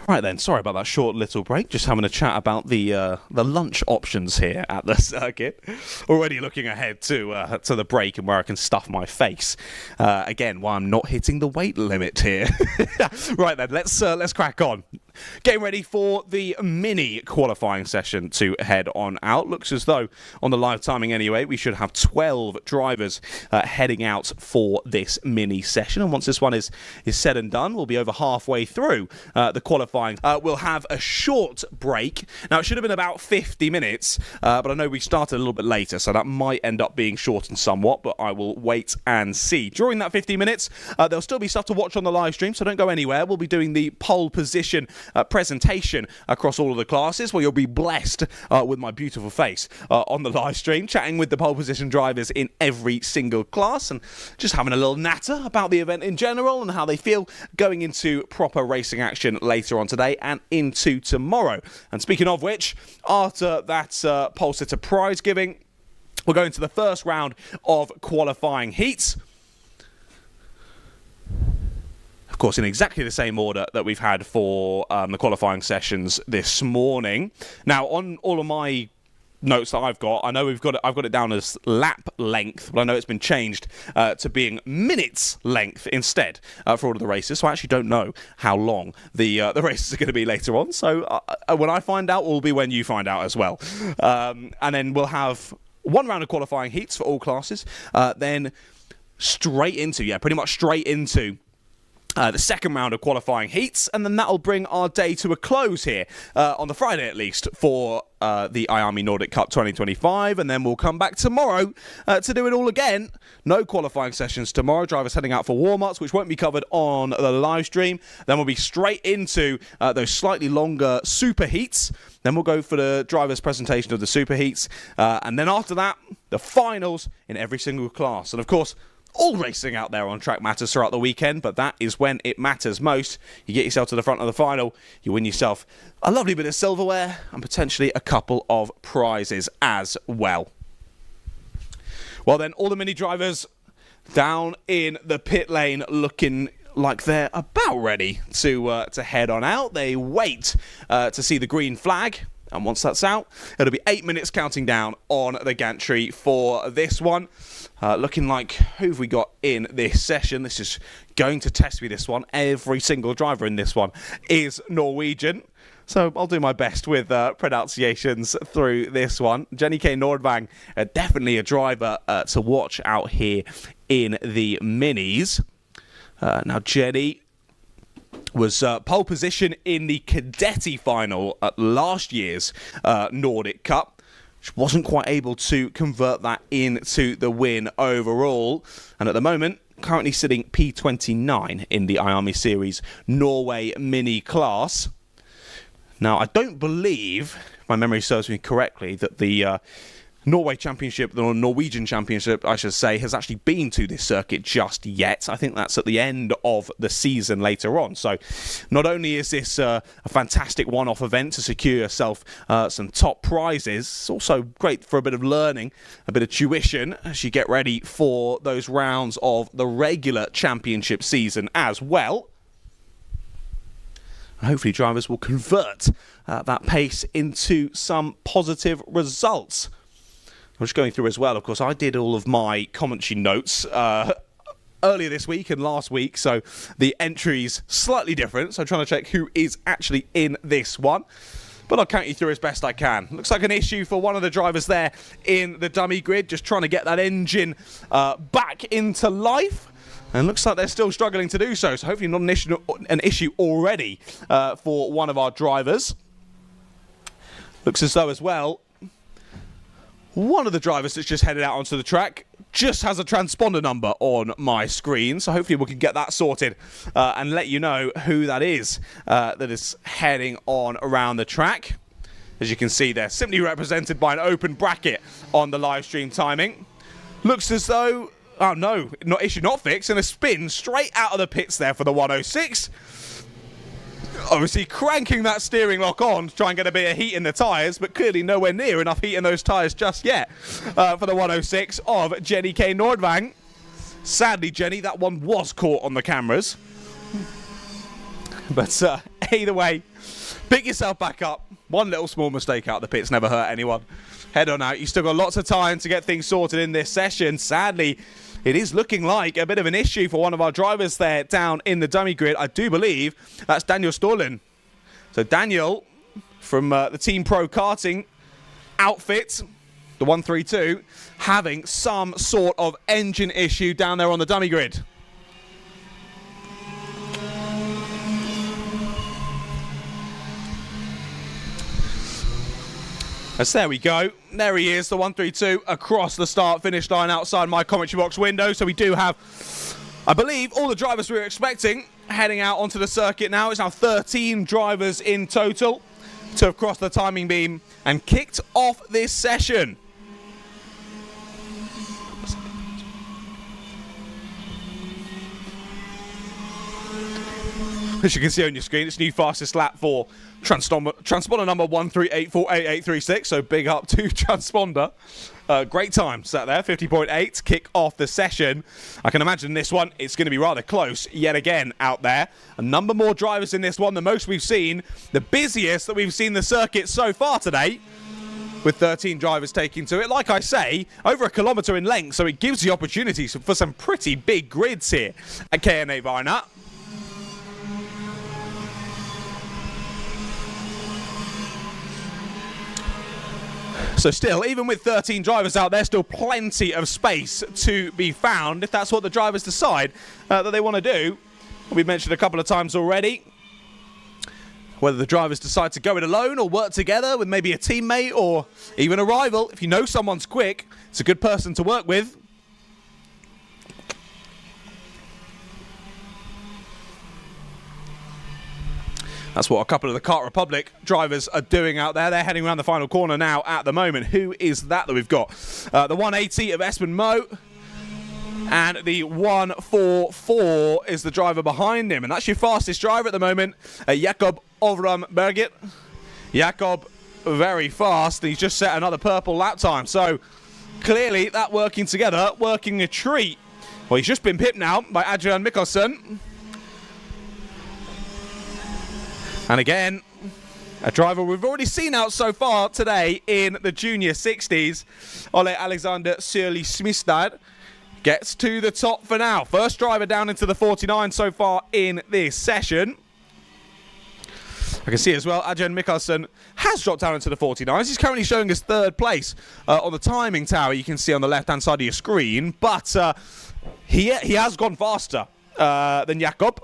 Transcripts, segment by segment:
Right then, sorry about that short little break. Just having a chat about the lunch options here at the circuit. Already looking ahead to the break and where I can stuff my face. Again, while I'm not hitting the weight limit here. Right then, let's crack on. Getting ready for the mini qualifying session to head on out. Looks as though, on the live timing anyway, we should have 12 drivers heading out for this mini session. And once this one is said and done, we'll be over halfway through the qualifying. We'll have a short break. Now, it should have been about 50 minutes, but I know we started a little bit later, so that might end up being shortened somewhat, but I will wait and see. During that 50 minutes, there'll still be stuff to watch on the live stream, so don't go anywhere. We'll be doing the pole position presentation across all of the classes, where you'll be blessed with my beautiful face on the live stream, chatting with the pole position drivers in every single class and just having a little natter about the event in general and how they feel going into proper racing action later on today and into tomorrow. And speaking of which, after that pole sitter prize giving, we're going to the first round of qualifying heats. Of course, in exactly the same order that we've had for the qualifying sessions this morning. Now, on all of my notes that I've got, I know I've got it down as lap length, but I know it's been changed to being minutes length instead for all of the races. So I actually don't know how long the races are going to be later on. So when I find out, will be when you find out as well. And then we'll have one round of qualifying heats for all classes. Then pretty much straight into the second round of qualifying heats, and then that'll bring our day to a close here, on the Friday at least, for the IAME Nordic Cup 2025, and then we'll come back tomorrow to do it all again. No qualifying sessions tomorrow, drivers heading out for warm-ups, which won't be covered on the live stream. Then we'll be straight into those slightly longer super heats. Then we'll go for the driver's presentation of the super heats, and then after that, the finals in every single class. And of course, all racing out there on track matters throughout the weekend, but that is when it matters most. You get yourself to the front of the final, you win yourself a lovely bit of silverware and potentially a couple of prizes as well. Well then, all the mini drivers down in the pit lane looking like they're about ready to head on out. They wait to see the green flag. And once that's out, it'll be 8 minutes counting down on the gantry for this one. Looking like, who have we got in this session? This is going to test me, this one. Every single driver in this one is Norwegian. So I'll do my best with pronunciations through this one. Jenny K. Nordvang, definitely a driver to watch out here in the minis. Now, Jenny was pole position in the Cadetti final at last year's Nordic Cup. She wasn't quite able to convert that into the win overall. And at the moment, currently sitting P29 in the IAME Series Norway Mini class. Now, I don't believe, if my memory serves me correctly, that the Norway Championship, the Norwegian Championship, I should say, has actually been to this circuit just yet. I think that's at the end of the season later on. So not only is this a fantastic one-off event to secure yourself some top prizes, it's also great for a bit of learning, a bit of tuition as you get ready for those rounds of the regular championship season as well. And hopefully drivers will convert that pace into some positive results. I'm just going through as well, of course, I did all of my commentary notes earlier this week and last week, so the entries slightly different, so I'm trying to check who is actually in this one. But I'll count you through as best I can. Looks like an issue for one of the drivers there in the dummy grid, just trying to get that engine back into life. And looks like they're still struggling to do so, so hopefully not an issue already for one of our drivers. Looks as though as well, one of the drivers that's just headed out onto the track just has a transponder number on my screen, so hopefully we can get that sorted and let you know who that is heading on around the track. As you can see, they're simply represented by an open bracket on the live stream timing. Looks as though, oh no, issue not fixed, and a spin straight out of the pits there for the 106. Obviously cranking that steering lock on to try and get a bit of heat in the tyres, but clearly nowhere near enough heat in those tyres just yet for the 106 of Jenny K. Nordvang. Sadly, Jenny, that one was caught on the cameras. But either way, Pick yourself back up. One little small mistake out of the pits never hurt anyone. Head on out. You've still got lots of time to get things sorted in this session. Sadly, it is looking like a bit of an issue for one of our drivers there down in the dummy grid. I do believe that's Daniel Storlin. So Daniel from the Team Pro Karting outfit, the 132, having some sort of engine issue down there on the dummy grid. As there we go. There he is, the 132 across the start-finish line outside my commentary box window. So we do have, I believe, all the drivers we were expecting heading out onto the circuit now. It's now 13 drivers in total to have crossed the timing beam and kicked off this session. As you can see on your screen, it's new fastest lap for transponder number 13848836. So big up to transponder. Great time sat there, 50.8 to kick off the session. I can imagine this one, it's going to be rather close yet again out there. A number more drivers in this one, the most we've seen, the busiest that we've seen the circuit so far today, with 13 drivers taking to it. Like I say, over 1 kilometre in length, so it gives the opportunity for some pretty big grids here at KNA Varna. So still, even with 13 drivers out there, still plenty of space to be found if that's what the drivers decide that they want to do. We've mentioned a couple of times already whether the drivers decide to go it alone or work together with maybe a teammate or even a rival. If you know someone's quick, it's a good person to work with. That's what a couple of the Kart Republic drivers are doing out there. They're heading around the final corner now at the moment. Who is that we've got? The 180 of Espen Mo. And the 144 is the driver behind him. And that's your fastest driver at the moment, Jakob Ovram Berget. Jakob, very fast. He's just set another purple lap time. So clearly that working together, working a treat. Well, he's just been pipped now by Adrian Mikkelsen. And again, a driver we've already seen out so far today in the Junior 60s. Ole Alexander Sørli-Smistad gets to the top for now. First driver down into the 49 so far in this session. I can see as well, Adrian Mikkelsen has dropped down into the 49s. He's currently showing us third place on the timing tower you can see on the left-hand side of your screen. But he has gone faster than Jakob.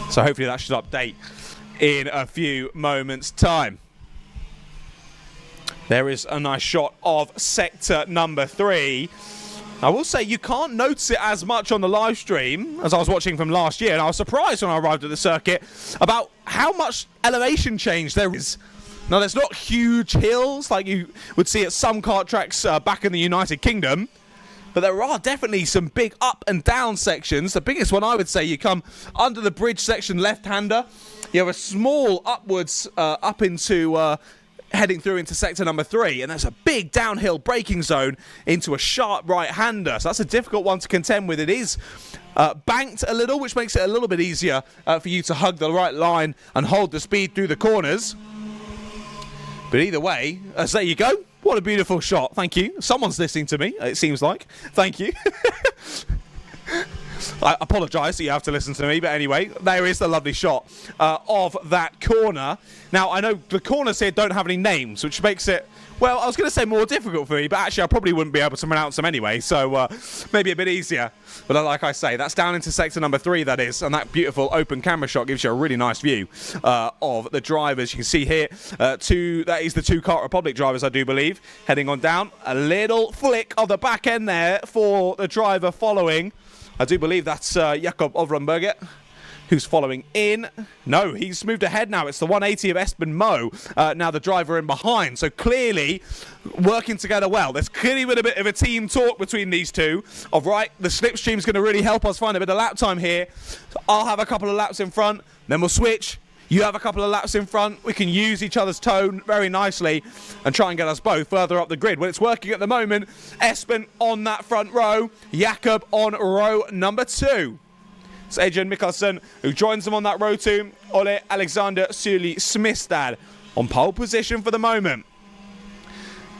So hopefully that should update in a few moments' time. There is a nice shot of sector number 3. I will say you can't notice it as much on the live stream as I was watching from last year, and I was surprised when I arrived at the circuit about how much elevation change there is. Now, there's not huge hills like you would see at some kart tracks back in the United Kingdom, but there are definitely some big up and down sections. The biggest one, I would say, you come under the bridge section left-hander. You have a small upwards up into heading through into sector number 3, and there's a big downhill braking zone into a sharp right-hander. So that's a difficult one to contend with. It is banked a little, which makes it a little bit easier for you to hug the right line and hold the speed through the corners. But either way, there you go. What a beautiful shot. Thank you. Someone's listening to me, it seems like. Thank you. I apologise that you have to listen to me, but anyway, there is the lovely shot of that corner. Now, I know the corners here don't have any names, which makes it, well, I was going to say more difficult for me, but actually I probably wouldn't be able to pronounce them anyway, so maybe a bit easier. But like I say, that's down into sector number 3, that is, and that beautiful open camera shot gives you a really nice view of the drivers. You can see here, that is the 2 Kart Republic drivers, I do believe, heading on down. A little flick of the back end there for the driver following. I do believe that's Jakob Ovram Berget, who's following in. No, he's moved ahead now. It's the 180 of Espen Mo, now the driver in behind. So clearly working together well. There's clearly been a bit of a team talk between these two of, right, the slipstream's going to really help us find a bit of lap time here. So I'll have a couple of laps in front, then we'll switch. You have a couple of laps in front. We can use each other's tone very nicely and try and get us both further up the grid. Well, it's working at the moment. Espen on that front row. Jakob on row number 2. It's Adrian Mikkelsen who joins them on that row 2. Ole Alexander Suli Smistad on pole position for the moment.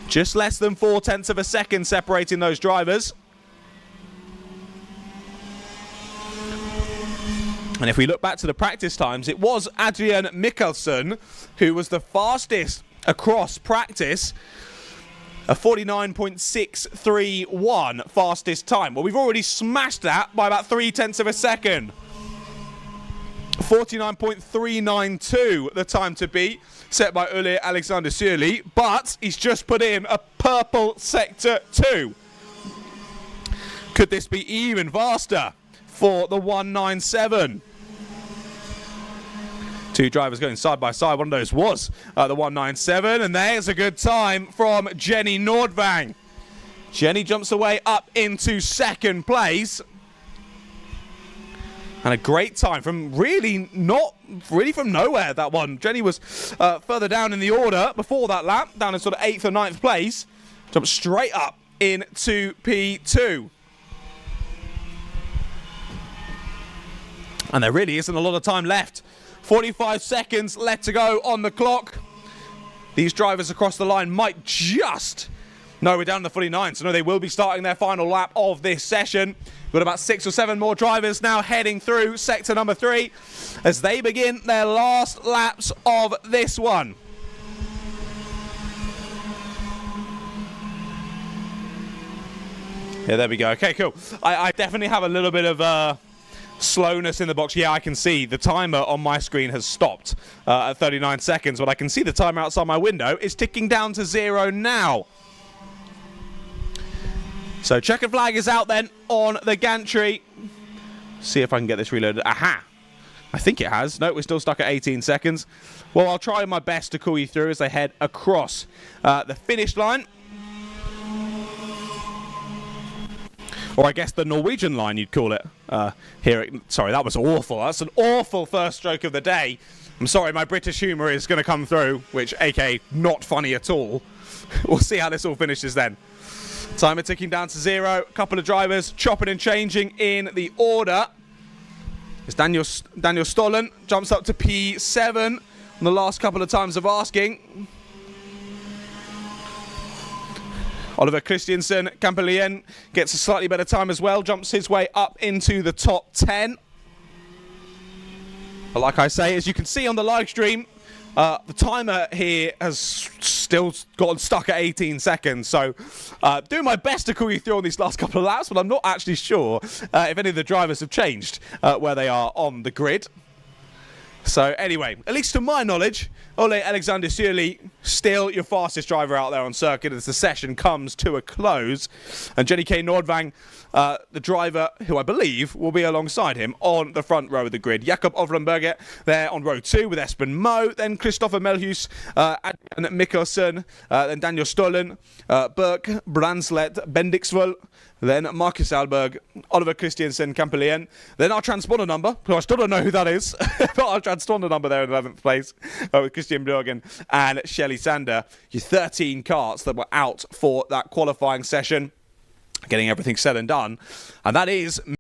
Just less than 0.4 of a second separating those drivers. And if we look back to the practice times, it was Adrian Mikkelsen who was the fastest across practice. A 49.631 fastest time. Well, we've already smashed that by about 0.3 of a second. 49.392 the time to beat, set by Ole Alexander Suli, but he's just put in a purple sector 2. Could this be even faster for the 197? Two drivers going side by side. One of those was the 197, and there's a good time from Jenny Nordvang. Jenny jumps away up into second place. And a great time from really from nowhere, that one. Jenny was further down in the order before that lap, down in sort of 8th or 9th place. Jumped straight up into P2. And there really isn't a lot of time left. 45 seconds left to go on the clock. These drivers across the line might just... No, we're down to 49, so no, they will be starting their final lap of this session. We've got about 6 or 7 more drivers now heading through sector number 3 as they begin their last laps of this one. Yeah, there we go. Okay, cool. I definitely have a little bit of slowness in the box. Yeah, I can see the timer on my screen has stopped at 39 seconds, but I can see the timer outside my window is ticking down to 0 now. So checkered flag is out then on the gantry. See if I can get this reloaded. Aha! I think it has. No, we're still stuck at 18 seconds. Well, I'll try my best to call you through as they head across the finish line. Or I guess the Norwegian line, you'd call it. Sorry, that was awful. That's an awful first stroke of the day. I'm sorry, my British humour is going to come through, which, aka, not funny at all. We'll see how this all finishes then. Timer ticking down to 0. A couple of drivers chopping and changing in the order. As Daniel Stollen jumps up to P7 on the last couple of times of asking. Oliver Christiansen Campelien gets a slightly better time as well, jumps his way up into the top 10. But like I say, as you can see on the live stream, the timer here has still gotten stuck at 18 seconds. So doing my best to call you through on these last couple of laps, but I'm not actually sure if any of the drivers have changed where they are on the grid. So anyway, at least to my knowledge, Ole Alexander Suli still your fastest driver out there on circuit as the session comes to a close. And Jenny K. Nordvang, the driver who I believe will be alongside him on the front row of the grid. Jakob Ovrenberger there on row 2 with Espen Moe, then Christopher Melhus, Adrian Mikkelsen, then Daniel Stollen, Berk Branslet Bendixvold, then Marcus Alberg, Oliver Christiansen Campelien, then our transponder number, who I still don't know who that is, but our transponder number there in 11th place with Christian Björgen and Shelley Sander. Your 13 karts that were out for that qualifying session, getting everything said and done, and that is